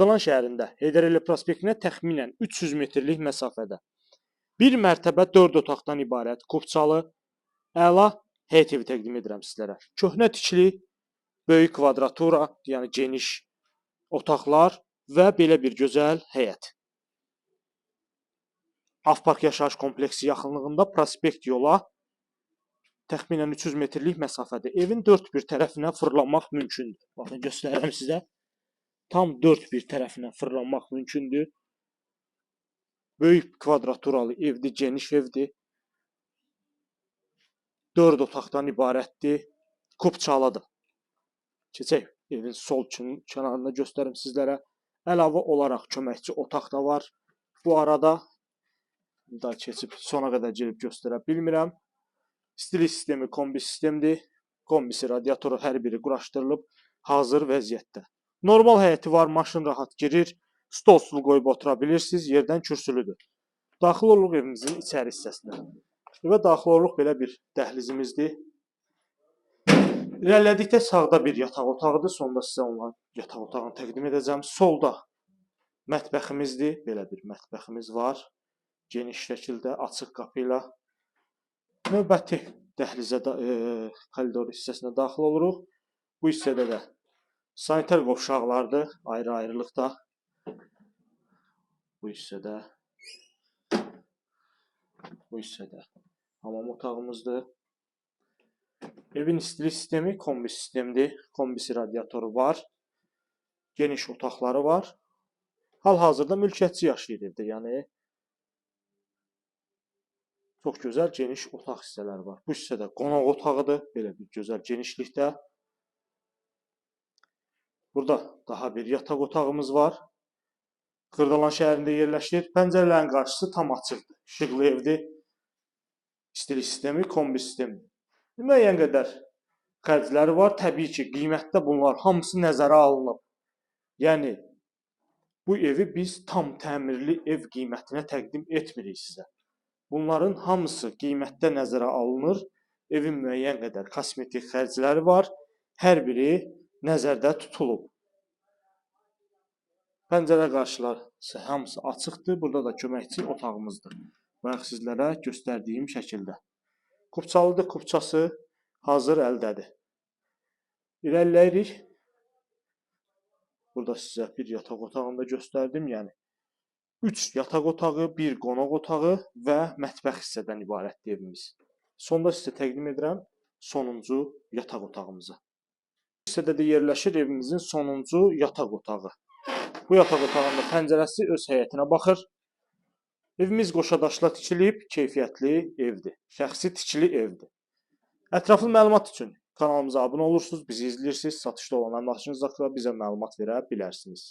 Qırğılan şəhərində Heydər Əliyev prospektinə təxminən 300 metrlik məsafədə bir mərtəbə 4 otaqdan ibarət Kupçalı əla həyət evi təqdim edirəm sizlərə. Köhnə tikili, böyük kvadratura, yəni geniş otaqlar və belə bir gözəl həyət. Avpark yaşayış kompleksi yaxınlığında prospekt yola təxminən 300 metrlik məsafədə evin dörd bir tərəfinə fırlanmaq mümkündür. Baxın göstərirəm sizə. Tam dörd bir tərəfinə fırlanmaq mümkündür. Böyük kvadraturalı evdir, geniş evdir. 4 otaqdan ibarətdir. Kupçalıdır. Keçək evin sol kənarında göstərim sizlərə. Əlavə olaraq köməkçi otaq da var. Bu arada da keçib sona qədər girib göstərə bilmirəm. Stil sistemi kombi sistemdir. Kombisi, radiatoru hər biri quraşdırılıb hazır vəziyyətdə. Normal həyəti var, maşın rahat girir. Stol stulu qoyub otura bilirsiniz, yerdən kürsülüdür. Daxil oluruq evimizin içəri hissəsinə. Evə daxil oluruq, belə bir dəhlizimizdir. İrəlilədikdə sağda bir yataq otağıdır, sonda sizə onların yataq otağını təqdim edəcəm. Solda mətbəximizdir, belə bir mətbəximiz var. Geniş şəkildə, açıq qapı ilə. Növbəti dəhlizə, koridor hissəsinə daxil oluruq. Bu hissədə də sanitar qovşaqlardır, ayrı-ayrılıqda. Bu hissədə hamam otağımızdır. Evin istilik sistemi kombi sistemdir. Kombisi, radiatoru var. Geniş otaqları var. Hal-hazırda mülkiyyətçi yaşayır evdə, yəni çox gözəl geniş otaq hissələri var. Bu hissədə qonaq otağıdır, belə bir gözəl genişlikdə. Burada daha bir yataq otağımız var. Qırğılan şəhərində yerləşir. Pəncərələrin qarşısı tam açıqdır. İşıqlı evdir. İstilik sistemi, kombi sistemi. Müəyyən qədər xərcləri var. Təbii ki, qiymətdə bunlar hamısı nəzərə alınıb. Yəni, bu evi biz tam təmirli ev qiymətinə təqdim etmirik sizə. Bunların hamısı qiymətdə nəzərə alınır. Evin müəyyən qədər kosmetik xərcləri var. Hər biri nəzərdə tutulub. Pəncərə qarşıları hamısı açıqdır. Burada da köməkçi otağımızdır. Bayaq sizlərə göstərdiyim şəkildə. Kupçalıdır, kupçası hazır əldədir. İrəliləyirik. Burada sizə bir yataq otağını da göstərdim. Yəni 3 yataq otağı, 1 qonaq otağı və mətbəx hissədən ibarətdir evimiz. Sonda sizə təqdim edirəm sonuncu yataq otağımızı. Bu hissədə də yerləşir evimizin sonuncu yataq otağı. Bu yataq otağının pəncərəsi öz həyətinə baxır. Evimiz qoşadaşla tikilib, keyfiyyətli evdir. Şəxsi tikili evdir. Ətraflı məlumat üçün kanalımıza abunə olursunuz, bizi izləyirsiniz, satışda olan əmlakınız haqqında bizə məlumat verə bilərsiniz.